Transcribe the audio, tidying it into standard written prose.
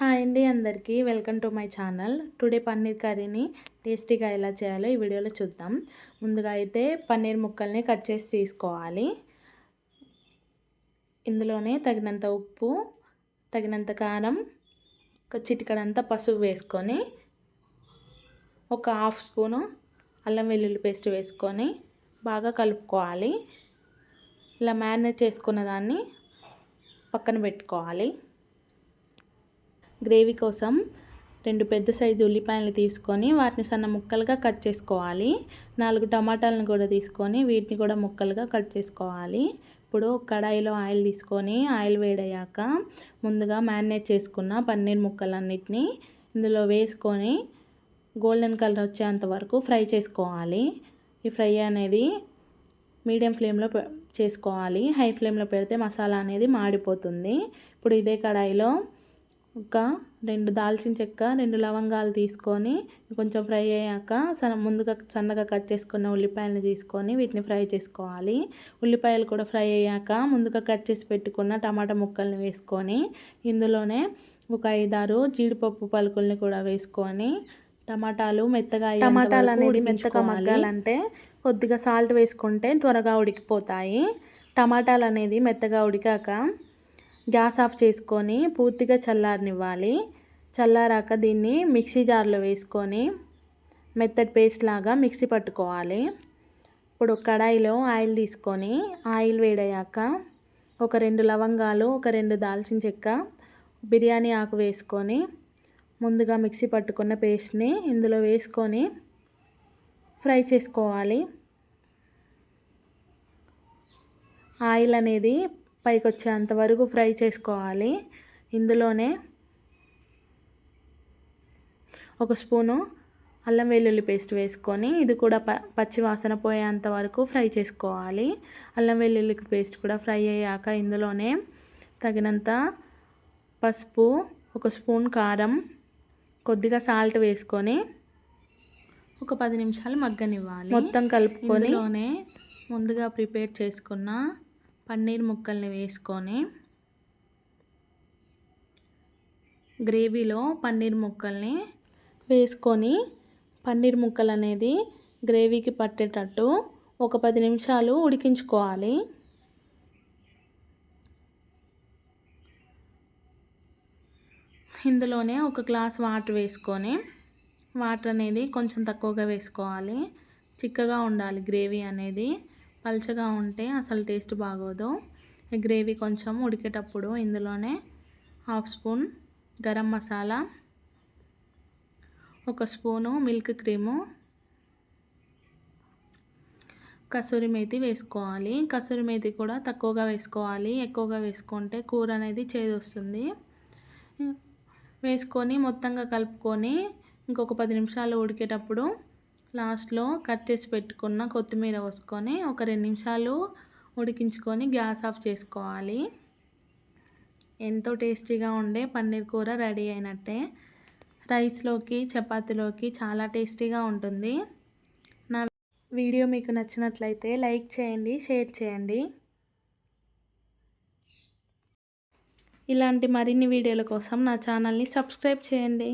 Hi అండి అందరికీ welcome to my channel. Today paneer కర్రీని టేస్టీగా ఎలా చేయాలో ఈ వీడియోలో చూద్దాం. ముందుగా అయితే పన్నీర్ ముక్కల్ని కట్ చేసి తీసుకోవాలి. ఇందులోనే తగినంత ఉప్పు, తగినంత కారం, ఒక చిటికెడంత పసుపు వేసుకొని ఒక హాఫ్ స్పూను అల్లం వెల్లుల్లి పేస్ట్ వేసుకొని బాగా కలుపుకోవాలి. ఇలా మ్యారినేట్ చేసుకున్న దాన్ని పక్కన పెట్టుకోవాలి. గ్రేవీ కోసం 2 పెద్ద సైజు ఉల్లిపాయలు తీసుకొని వాటిని సన్న ముక్కలుగా కట్ చేసుకోవాలి. 4 టమాటాలను కూడా తీసుకొని వీటిని కూడా ముక్కలుగా కట్ చేసుకోవాలి. ఇప్పుడు కడాయిలో ఆయిల్ తీసుకొని ఆయిల్ వేడయ్యాక ముందుగా మ్యారినేట్ చేసుకున్న పన్నీర్ ముక్కలన్నిటిని ఇందులో వేసుకొని గోల్డెన్ కలర్ వచ్చేంత వరకు ఫ్రై చేసుకోవాలి. ఈ ఫ్రై అనేది మీడియం ఫ్లేమ్లో చేసుకోవాలి. హై ఫ్లేమ్లో పెడితే మసాలా అనేది మాడిపోతుంది. ఇప్పుడు ఇదే కడాయిలో ఒక 2 దాల్చిన చెక్క, 2 లవంగాలు తీసుకొని కొంచెం ఫ్రై అయ్యాక ముందుగా సన్నగా కట్ చేసుకున్న ఉల్లిపాయలను తీసుకొని వీటిని ఫ్రై చేసుకోవాలి. ఉల్లిపాయలు కూడా ఫ్రై అయ్యాక ముందుగా కట్ చేసి పెట్టుకున్న టమాటా ముక్కల్ని వేసుకొని ఇందులోనే ఒక 5-6 జీడిపప్పు పలుకుల్ని కూడా వేసుకొని టమాటాలు అనేది మెత్తగా మగ్గాలంటే కొద్దిగా సాల్ట్ వేసుకుంటే త్వరగా ఉడికిపోతాయి. టమాటాలు అనేది మెత్తగా ఉడికాక గ్యాస్ ఆఫ్ చేసుకొని పూర్తిగా చల్లారనివ్వాలి. చల్లారాక దీన్ని మిక్సీ జార్లో వేసుకొని మెత్తటి పేస్ట్ లాగా మిక్సీ పట్టుకోవాలి. ఇప్పుడు కడాయిలో ఆయిల్ తీసుకొని ఆయిల్ వేడయ్యాక ఒక 2 లవంగాలు, ఒక 2 దాల్చిన చెక్క, బిర్యానీ ఆకు వేసుకొని ముందుగా మిక్సీ పట్టుకున్న పేస్ట్ని ఇందులో వేసుకొని ఫ్రై చేసుకోవాలి. ఆయిల్ అనేది పైకి వచ్చేంత వరకు ఫ్రై చేసుకోవాలి. ఇందులోనే ఒక స్పూను అల్లం వెల్లుల్లి పేస్ట్ వేసుకొని ఇది కూడా పచ్చి వాసన పోయేంత వరకు ఫ్రై చేసుకోవాలి. అల్లం వెల్లుల్లి పేస్ట్ కూడా ఫ్రై అయ్యాక ఇందులోనే తగినంత పసుపు, ఒక స్పూన్ కారం, కొద్దిగా సాల్ట్ వేసుకొని ఒక 10 నిమిషాలు మగ్గనివ్వాలి. మొత్తం కలుపుకొని ఇందులోనే ముందుగా ప్రిపేర్ చేసుకున్న పన్నీర్ ముక్కల్ని వేసుకొని గ్రేవీలో పన్నీర్ ముక్కల్ని వేసుకొని పన్నీర్ ముక్కలు అనేది గ్రేవీకి పట్టేటట్టు ఒక 10 నిమిషాలు ఉడికించుకోవాలి. ఇందులోనే ఒక గ్లాస్ వాటర్ వేసుకొని వాటర్ అనేది కొంచెం తక్కువగా వేసుకోవాలి. చిక్కగా ఉండాలి గ్రేవీ అనేది. పల్చగా ఉంటే అసలు టేస్ట్ బాగోదు. ఈ గ్రేవీ కొంచెం ఉడికేటప్పుడు ఇందులోనే హాఫ్ స్పూన్ గరం మసాలా, ఒక spoon milk cream, kasuri methi వేసుకోవాలి. కసూరి మేతి కూడా తక్కువగా వేసుకోవాలి. ఎక్కువగా వేసుకుంటే కూర అనేది చేదు వస్తుంది. వేసుకొని మొత్తంగా కలుపుకొని ఇంకొక 10 నిమిషాలు ఉడికేటప్పుడు లాస్ట్లో కట్ చేసి పెట్టుకున్న కొత్తిమీర వేసుకొని ఒక 2 నిమిషాలు ఉడికించుకొని గ్యాస్ ఆఫ్ చేసుకోవాలి. ఎంతో టేస్టీగా ఉండే పన్నీర్ కూర రెడీ అయినట్టే. రైస్లోకి, చపాతీలోకి చాలా టేస్టీగా ఉంటుంది. నా వీడియో మీకు నచ్చినట్లయితే లైక్ చేయండి, షేర్ చేయండి. ఇలాంటి మరిన్ని వీడియోల కోసం నా ఛానల్ని సబ్స్క్రైబ్ చేయండి.